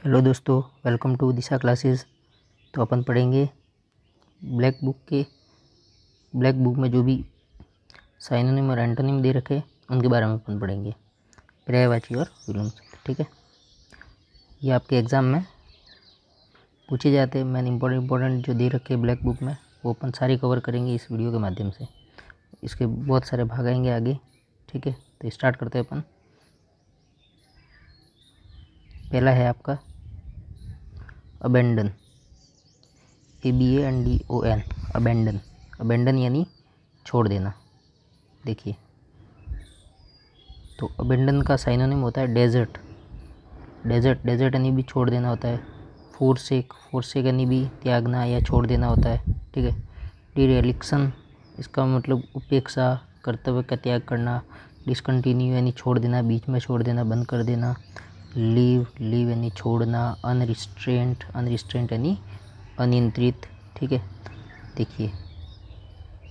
Hello दोस्तों, welcome to Disha classes. तो अपन पढ़ेंगे ब्लैक बुक में जो भी साइनोनिम और एंटोनिम दे रखे उनके बारे में अपन पढ़ेंगे, पर्यायवाची और विलोम शब्द। ठीक है, ये आपके एग्ज़ाम में पूछे जाते हैं। मैंने इंपॉर्टेंट जो दे रखे ब्लैक बुक में वो अपन सारे कवर करेंगे इस वीडियो के माध्यम से। इसके बहुत सारे भाग आएंगे आगे। ठीक है, तो स्टार्ट करते हैं अपन। पहला है आपका अबेंडन, ABANDON, अबेंडन यानी छोड़ देना। देखिए, तो अबेंडन का साइनोनिम होता है डेजर्ट यानी भी छोड़ देना होता है। फोरसेक यानी भी त्यागना या छोड़ देना होता है। ठीक है, डिरेलिक्शन इसका मतलब उपेक्षा, कर्तव्य का त्याग करना। डिसकंटिन्यू यानी छोड़ देना, बीच में छोड़ देना, बंद कर देना। लीव यानी छोड़ना। अनरिस्ट्रेंट यानी अनियंत्रित। ठीक है, देखिए,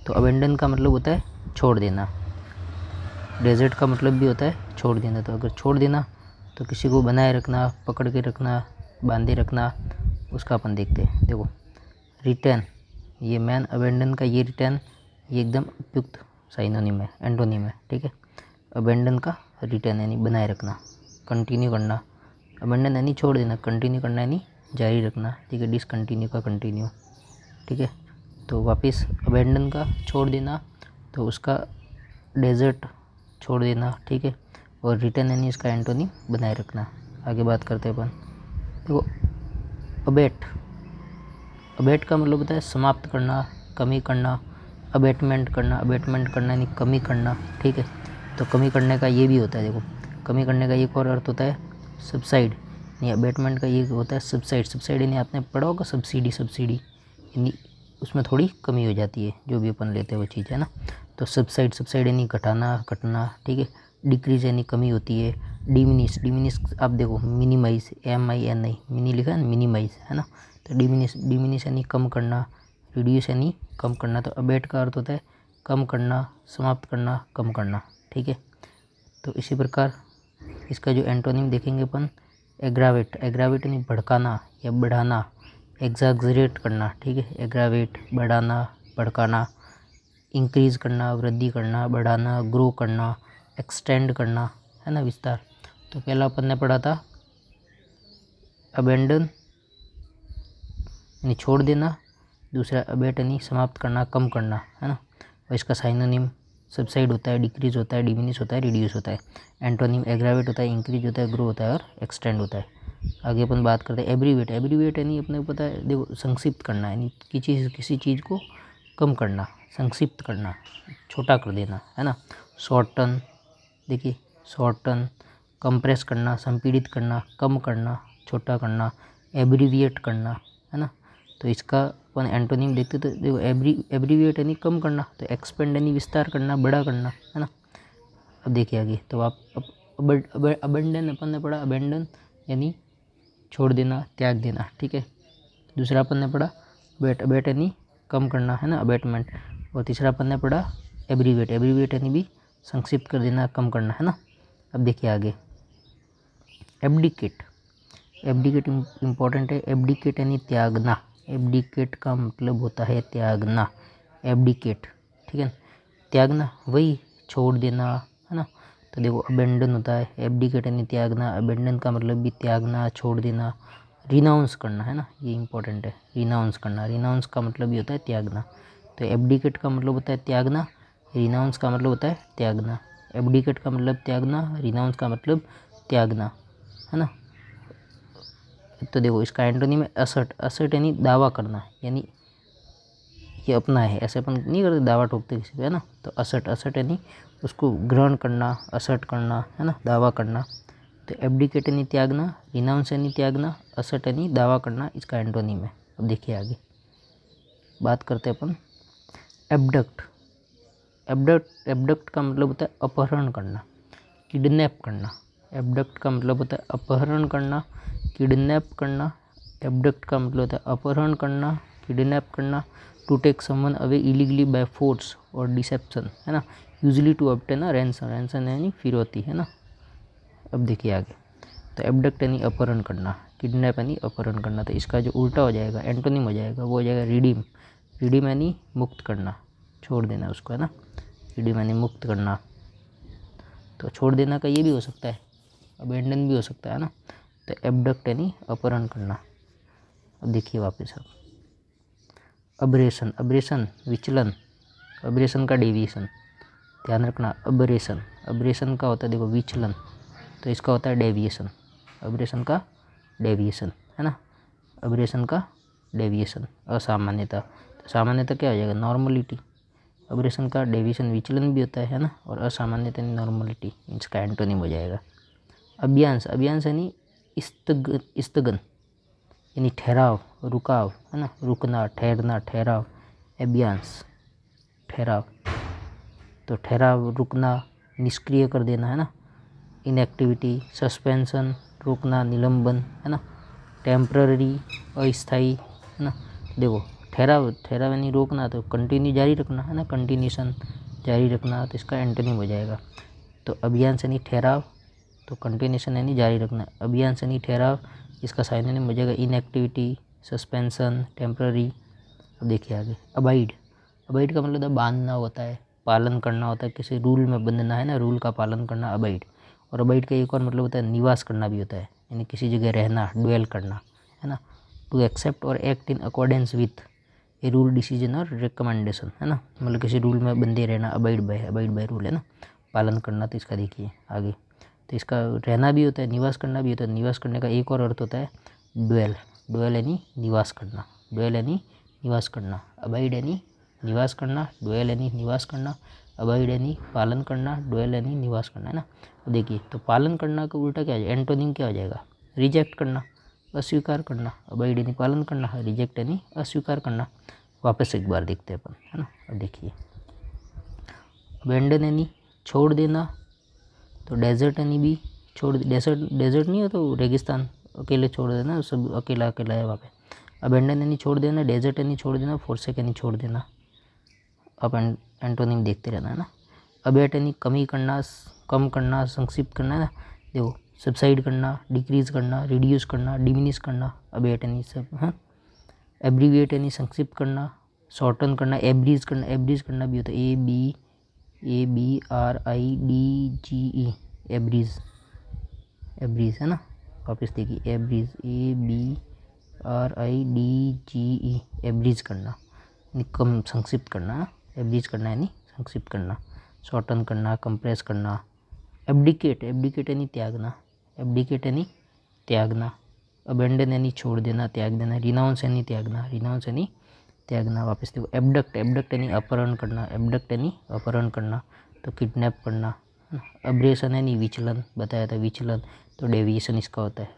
तो अबेंडन का मतलब होता है छोड़ देना। डेजर्ट का मतलब भी होता है छोड़ देना। तो अगर छोड़ देना तो किसी को बनाए रखना, पकड़ के रखना, बांधे रखना, उसका अपन देखते हैं। देखो, रिटर्न, ये मैन अबेंडन का ये रिटर्न ये एकदम उपयुक्त साइनोनिम है, एंटोनिम है। ठीक है, अबेंडन का रिटर्न यानी बनाए रखना, कंटिन्यू करना। अबेंडन यानी छोड़ देना, कंटिन्यू करना यानी जारी रखना। ठीक है, डिसकंटिन्यू का कंटिन्यू। ठीक है, तो वापस अबेंडन का छोड़ देना तो उसका डेजर्ट छोड़ देना। ठीक है, और रिटर्न यानी इसका एंटोनिम बनाए रखना। आगे बात करते हैं अपन। देखो, अबेट का मतलब होता है समाप्त करना, कमी करना। अबेटमेंट करना यानी कमी करना। ठीक है, तो कमी करने का ये भी होता है। देखो, कमी करने का एक और अर्थ होता है सबसाइड, यानी अबेटमेंट का ये होता है सबसाइड यानी आपने पढ़ा होगा सब्सिडी यानी उसमें थोड़ी कमी हो जाती है, जो भी अपन लेते हैं वो चीज़ है ना। तो सबसाइड यानी घटाना, घटना। ठीक है, डिक्रीज यानी कमी होती है। डिमिनिश आप देखो, मिनिमाइज, MINI, मिनी लिखा है, मिनिमाइज है ना। तो डिमिनिश यानी कम करना, रिड्यूस यानी कम करना। तो अबेट का अर्थ होता है कम करना, समाप्त करना, कम करना। ठीक है, तो इसी प्रकार इसका जो एंटोनिम देखेंगे अपन, एग्रावेट यानी भड़काना या बढ़ाना, एग्जैगरेट करना। ठीक है, एग्रावेट बढ़ाना, भड़काना। इंक्रीज करना, वृद्धि करना, बढ़ाना, ग्रो करना, एक्सटेंड करना, है ना, विस्तार। तो पहला अपन ने पढ़ा था अबेंडन यानी छोड़ देना, दूसरा अबेट यानी समाप्त करना, कम करना, है ना। और इसका साइनोनिम सबसाइड होता है, डिक्रीज होता है, डिमिनिश होता है, रिड्यूस होता है। एंटोनिम एग्रावेट होता है, इंक्रीज होता है, ग्रो होता है और एक्सटेंड होता है। आगे अपन बात करते हैं एब्रीवेट यानी अपने को पता है, देखो, संक्षिप्त करना यानी किसी चीज़ को कम करना, संक्षिप्त करना, छोटा कर देना, है ना। शॉर्टन, देखिए, शॉर्टन, कंप्रेस करना, संपीड़ित करना, कम करना, छोटा करना, एब्रीविएट करना, है ना। तो इसका अपन एंटोनिम देखते तो देखो, एब्रीविएट यानी कम करना, तो एक्सपेंड यानी विस्तार करना, बड़ा करना, है ना। अब देखिए आगे, तो आप अबेंडन अपन ने पढ़ा, अबेंडन यानी छोड़ देना, त्याग देना। ठीक है, दूसरा अपन ने पढ़ा अबेट यानी कम करना, है ना, अबेटमेंट। और तीसरा अपन ने पढ़ा एब्रीविएट यानी भी संक्षिप्त कर देना, कम करना, है ना। अब देखिए आगे, एब्डिकेट इम्पॉर्टेंट है। एब्डिकेट यानी त्यागना। एब्डिकेट का मतलब होता है त्यागना, एब्डिकेट। ठीक है, त्यागना वही छोड़ देना, है ना। तो देखो, अबेंडन होता है, एब्डिकेट यानी त्यागना, अबेंडन का मतलब भी त्यागना, छोड़ देना। रिनाउंस करना, है ना, ये इंपॉर्टेंट है, रिनाउंस करना। रिनाउंस का मतलब भी होता है त्यागना। तो एब्डिकेट का मतलब होता है त्यागना, रिनाउंस का मतलब होता है त्यागना। एब्डिकेट का मतलब त्यागना, रिनाउंस का मतलब त्यागना, है ना। तो देखो, इसका एंटोनिम है असर्ट यानी दावा करना, यानी ये अपना है, ऐसे अपन नहीं करते, दावा ठोकते किसी पे, है ना। तो असर्ट यानी उसको ग्रहण करना, असर्ट करना, है ना, दावा करना। तो एब्डिकेट यानी त्यागना, रिनाउंस यानी त्यागना, असर्ट यानी दावा करना, इसका एंटोनिम है। अब देखिए आगे बात करते हैं अपन एब्डक्ट का मतलब होता है अपहरण करना, किडनैप करना। एब्डक्ट का मतलब होता है अपहरण करना, किडनैप करना। एब्डक्ट का मतलब होता है अपहरण करना, किडनैप करना। To take someone away illegally by force और डिसेप्शन, है ना। Usually to obtain a ransom यानी फिरौती, है ना। अब देखिए आगे, तो एबडक्ट यानी अपहरण करना, किडनैप यानी अपहरण करना। तो इसका जो उल्टा हो जाएगा, एंटोनिम हो जाएगा, वो हो जाएगा रिडीम। रिडीम यानी मुक्त करना, छोड़ देना उसको, है ना। रिडीम यानी मुक्त करना। तो छोड़ देना का ये भी हो सकता है, अबेंडन भी हो सकता है ना। तो एबडक्ट यानी अपहरण करना। अब देखिए वापस अब अबरेशन, अबरेशन विचलन, अबरेशन का डेविएशन, ध्यान रखना। अबरेशन, अबरेशन का होता है देखो विचलन, तो इसका होता है डेविएशन, अबरेशन का डेविएशन, है ना। अबरेशन का डेविएशन, असामान्यता। तो सामान्यता क्या हो जाएगा, नॉर्मलिटी। अबरेशन का डेविएशन विचलन भी होता है ना, और असामान्यता यानी नॉर्मलिटी, इसका एंटोनिम हो जाएगा। अभियांश, अभियांश यानी स्थगन यानी ठहराव, रुकाव, है ना, रुकना, ठहरना, ठहराव, अभियांश ठहराव। तो ठहराव, रुकना, निष्क्रिय कर देना, है ना, इनएक्टिविटी, सस्पेंशन रोकना, निलंबन, है ना, टेम्पररी अस्थाई, है ना। देखो ठहराव, ठहराव यानी रोकना, तो कंटिन्यू जारी रखना, है ना, कंटिन्यूशन जारी रखना, तो इसका एंटोनिम हो जाएगा। तो अभियांश यानी ठहराव, तो कंटिन्यूशन यानी जारी रखना, अभियांश यानी ठहराव, इसका साइनोनिम हो जाएगा इनएक्टिविटी, सस्पेंशन, टेम्पररी। अब देखिए आगे अबाइड, अबाइड का मतलब बांधना होता है, पालन करना होता है, किसी रूल में बंधना, है ना, रूल का पालन करना अबाइड। और अबाइड का एक और मतलब होता है निवास करना भी होता है, यानी किसी जगह रहना, ड्वेल करना, है ना। टू एक्सेप्ट और act in accordance with a rule, decision और रिकमेंडेशन, है ना, मतलब किसी रूल में बंधे रहना, अबाइड बाय रूल, है ना, पालन करना। तो इसका देखिए आगे, तो इसका रहना भी होता है, निवास करना भी होता है। निवास करने का एक और अर्थ होता है ड्वेल, ड्वेल यानी निवास करना, ड्वेल यानी निवास करना, अबाइड यानी निवास करना, ड्वेल यानी निवास करना, अबाइड यानी पालन करना, ड्वेल यानी निवास करना, है ना। अब देखिए तो पालन करना का उल्टा क्या हो जाएगा, एंटोनिम क्या हो जाएगा, रिजेक्ट करना, अस्वीकार करना। अबाइड यानी पालन करना, रिजेक्ट यानी अस्वीकार करना। वापस एक बार देखते हैं अपन, है ना। अब देखिए अबेंडन यानी छोड़ देना, तो डेजर्ट यानी भी छोड़, डेजर्ट, डेजर्ट नहीं हो तो रेगिस्तान, अकेले छोड़ देना, सब अकेला अकेला है वहाँ पे। अबेंडन यानी छोड़ देना, डेजर्ट यानी छोड़ देना, फोर्सेक यानी छोड़ देना। अब एंटोनिम देखते रहना, है ना। अबेट यानी कमी करना, कम करना, संक्षिप्त करना, है ना। देखो सबसाइड करना, डिक्रीज करना, रिड्यूस करना, डिमिनिश करना, अबेट यानी सब, हाँ। एब्रीविएट यानी संक्षिप्त करना, शॉर्टन करना, एब्रीज करना, एब्रीज करना भी होता है, ABRIDGE, एब्रीज, एब्रीज, है ना। वापस देखिए एब्रीज, ABRIDGE, एब्रीज करना यानी कम, संक्षिप्त करना, एब्रीज करना यानी संक्षिप्त करना, शॉर्टन करना, कंप्रेस करना। एब्डिकेट, एब्डिकेट यानी त्यागना, एब्डिकेट यानी त्यागना। अबेंडन यानी छोड़ देना, त्याग देना। रिनाउंस यानी त्यागना, रिनाउंस यानी त्यागना। वापस देखो एबडक्ट, एबडक्ट यानी अपहरण करना, एबडक्ट यानी अपहरण करना, तो किडनैप करना। अब्रेशन यानी विचलन, बताया था विचलन, तो डेविएशन इसका होता है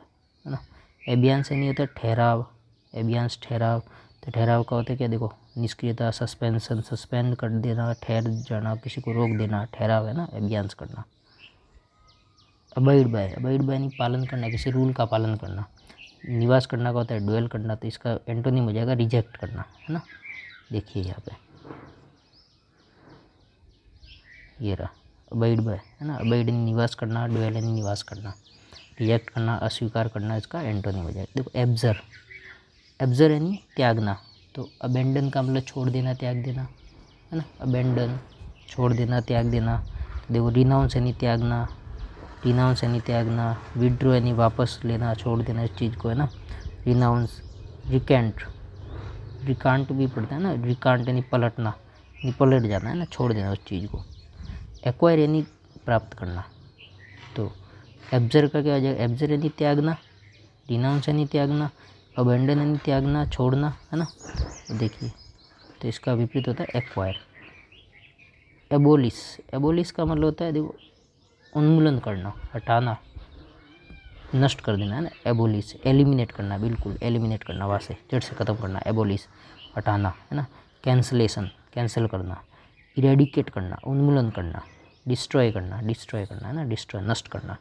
ना। एबियांस यानी होता है ठहराव, एबियांस ठहराव, तो ठहराव का होता है क्या, देखो निष्क्रियता, सस्पेंशन, सस्पेंड कर देना, ठहर जाना, किसी को रोक देना, ठहराव है ना, एबियांस करना। अबाइड बाय, अबाइड बाय यानी पालन करना, किसी रूल का पालन करना। निवास करना का होता है ड्वेल करना, तो इसका एंटोनिम हो जाएगा रिजेक्ट करना, है ना। देखिए यहाँ पे ये रहा अबाइड बाय, है ना। अबाइड यानी निवास करना, ड्वेल यानी निवास करना, रिजेक्ट करना, अस्वीकार करना, इसका एंटोनिम हो जाएगा। देखो एब्जर, एब्जर यानी त्यागना, तो अबेंडन का मतलब छोड़ देना, त्याग देना, है ना। अबेंडन छोड़ देना, त्याग देना। देखो रिनाउंस यानी त्यागना, रिनाउंस यानी त्यागना। विड्रो यानी वापस लेना, छोड़ देना इस चीज़ को, है ना। रिनाउंस, रिकेंट, रिकांट भी पढ़ता है ना, रिकांट यानी पलटना, यानी पलट जाना, है ना, छोड़ देना उस चीज़ को। एक्वायर यानी प्राप्त करना, तो एब्जर का क्या हो जाएगा, एब्जर यानी त्यागना, रिनाउंस यानी त्यागना, अबेंडन यानी त्यागना, छोड़ना, है ना। तो देखिए तो इसका विपरीत होता है एक्वायर। एबोलिश, एबोलिश का मतलब होता है देखो उन्मूलन करना, हटाना, नष्ट कर देना, है ना। एबोलिश, एलिमिनेट करना, बिल्कुल एलिमिनेट करना, वहाँ से जड़ से ख़त्म करना, एबोलिश हटाना, है ना। कैंसलेशन, कैंसिल करना। इरेडिकेट करना, उन्मूलन करना। डिस्ट्रॉय करना, डिस्ट्रॉय करना, है ना, डिस्ट्रॉय, नष्ट करना।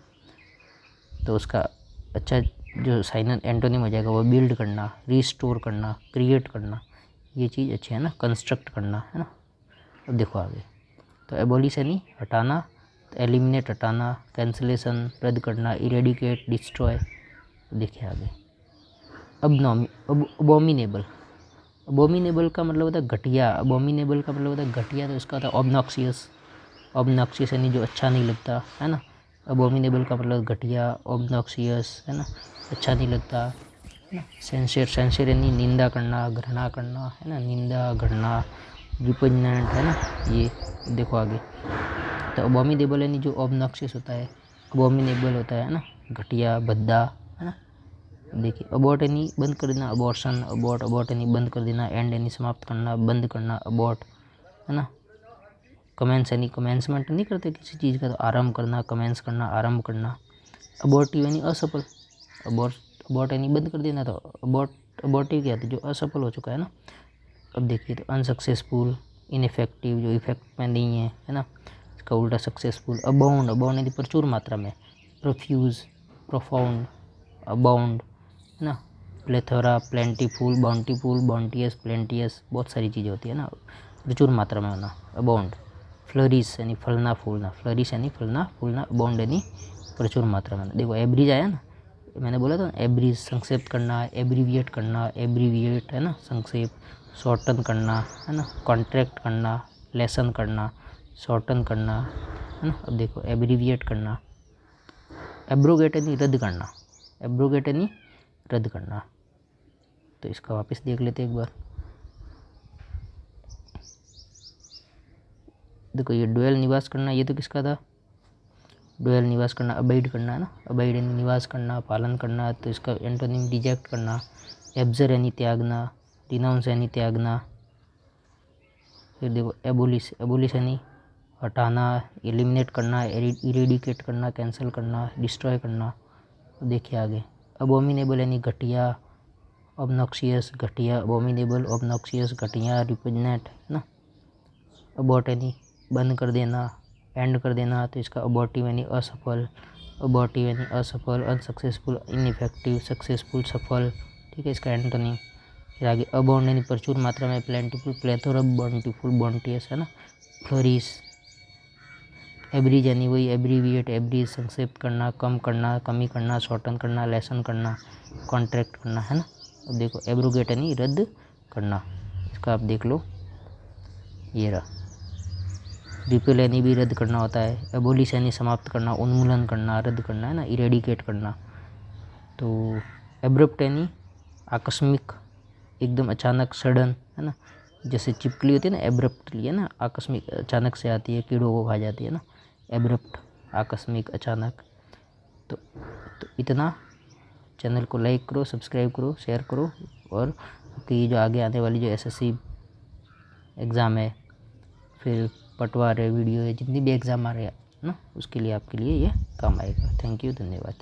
तो उसका अच्छा जो साइन एंटोनिम हो जाएगा वो बिल्ड करना, रिस्टोर करना, क्रिएट करना, ये चीज़ अच्छी है ना, कंस्ट्रक्ट करना, है ना। अब देखो आगे, तो एबोलिश यानी हटाना, एलिमिनेट हटाना, कैंसलेशन रद्द करना, इरेडिकेट डिस्ट्रॉय। देखिए आगे अबोमिनेबल। अबोमिनेबल का मतलब होता है घटिया। अबोमिनेबल का मतलब होता है घटिया, तो इसका होता है ऑब्नॉक्सियस। ऑब्नॉक्सियस यानी जो अच्छा नहीं लगता है ना। अबोमिनेबल का मतलब घटिया, ऑब्नॉक्सियस है ना, अच्छा नहीं लगता है ना। सेंसर, सेंसर यानी निंदा करना, घृणा करना है ना, निंदा घृणा, रिपुग्नेंट है ना। ये देखो आगे, तो अबोमिनेबल यानी जो ऑब्नॉक्सियस होता है, अबोमिनेबल होता है ना, घटिया, भद्दा है ना। देखिए अबॉर्ट यानी बंद कर देना, अबॉर्शन, अबॉर्ट, अबॉर्ट यानी बंद कर देना, एंड यानी समाप्त करना, बंद करना, अबॉर्ट है ना। कमेंस यानी कमेंसमेंट नहीं करते किसी चीज़ का, तो आरंभ करना, कमेंस करना, आरंभ करना। अबॉर्टिव यानी असफल, अबॉर्ट यानी बंद कर देना, तो अबॉर्टिव क्या था, जो असफल हो चुका है ना। अब देखिए तो अनसक्सेसफुल, इनफेक्टिव, जो इफेक्ट में नहीं है ना, इसका उल्टा सक्सेसफुल। अबाउंड, अबाउंड यानी प्रचुर मात्रा में, प्रोफ्यूज, प्रोफाउंड, अबाउंड है ना। प्लेथोरा, प्लेंटीफुल, बाउंटीफुल, बाउंटियस, प्लेंटियस, बहुत सारी चीज़ें होती है ना, प्रचुर मात्रा में होना, अबाउंड। फ्लरिश यानी फलना फूलना, फ्लरिश यानी फलना फूलना, अबाउंड यानी प्रचुर मात्रा में। देखो एब्रिज आया ना, मैंने बोला था एब्रिज संक्षेप करना, एब्रीविएट करना, एब्रीविएट है ना संक्षेप, शॉर्टन करना है ना, कॉन्ट्रैक्ट करना, लेसन करना, शॉर्टन करना है ना। अब देखो एब्रीविएट करना, एब्रोगेट यानी रद्द करना, एब्रोगेट यानी रद्द करना। तो इसका वापस देख लेते एक बार। देखो ये डुएल निवास करना, ये तो किसका था, डुएल निवास करना, अबाइड करना है ना, अबाइड यानी निवास करना, पालन करना, तो इसका एंटोनिम रिजेक्ट करना। एब्जर यानी त्यागना, रिनाउंस यानी त्यागना। फिर देखो एबोलिश, एबोलिश यानी हटाना, एलिमिनेट करना, इरेडिकेट करना, कैंसिल करना, डिस्ट्रॉय करना। देखिए आगे अबोमिनेबल यानी घटिया, ऑब्नॉक्सियस घटिया, अबोमिनेबल, ऑब्नॉक्सियस घटिया, रिपुग्नेंट है ना। अबॉर्ट यानी बंद कर देना, एंड कर देना, तो इसका अबॉर्टिव यानी असफल, अबॉर्टिव यानी असफल, अनसक्सेसफुल, इनइफेक्टिव, सक्सेसफुल, सफल। ठीक है, इसका एंटोनिम। फिर आगे अबाउंड यानी प्रचुर मात्रा में, प्लेंटीफुल, प्लेथोरा, बाउंटीफुल, बाउंटियस है ना, फ्लोरिश। एब्रिज यानी वही एब्रीविएट, एब्रिज संक्षेप करना, कम करना, कमी करना, शॉर्टन करना, लेसन करना, कॉन्ट्रैक्ट करना है ना। अब देखो एब्रोगेट यानी रद्द करना, इसका आप देख लो, ये रहा। रिपेल यानी भी रद्द करना होता है, एबोलिश यानी समाप्त करना, उन्मूलन करना, रद्द करना है ना, इरेडिकेट करना। तो एब्रप्ट यानी आकस्मिक, एकदम अचानक, सडन है ना। जैसे चिपकली होती है ना, एब्रप्टली है ना, आकस्मिक अचानक से आती है, कीड़ों को खा जाती है ना, एब्रप्ट आकस्मिक अचानक। तो इतना। चैनल को लाइक करो, सब्सक्राइब करो, शेयर करो, और आपकी जो आगे आने वाली जो एसएससी एग्ज़ाम है, फिर पटवार है, वीडियो है, जितनी भी एग्ज़ाम आ रहे हैं ना, उसके लिए आपके लिए ये काम आएगा। थैंक यू, धन्यवाद।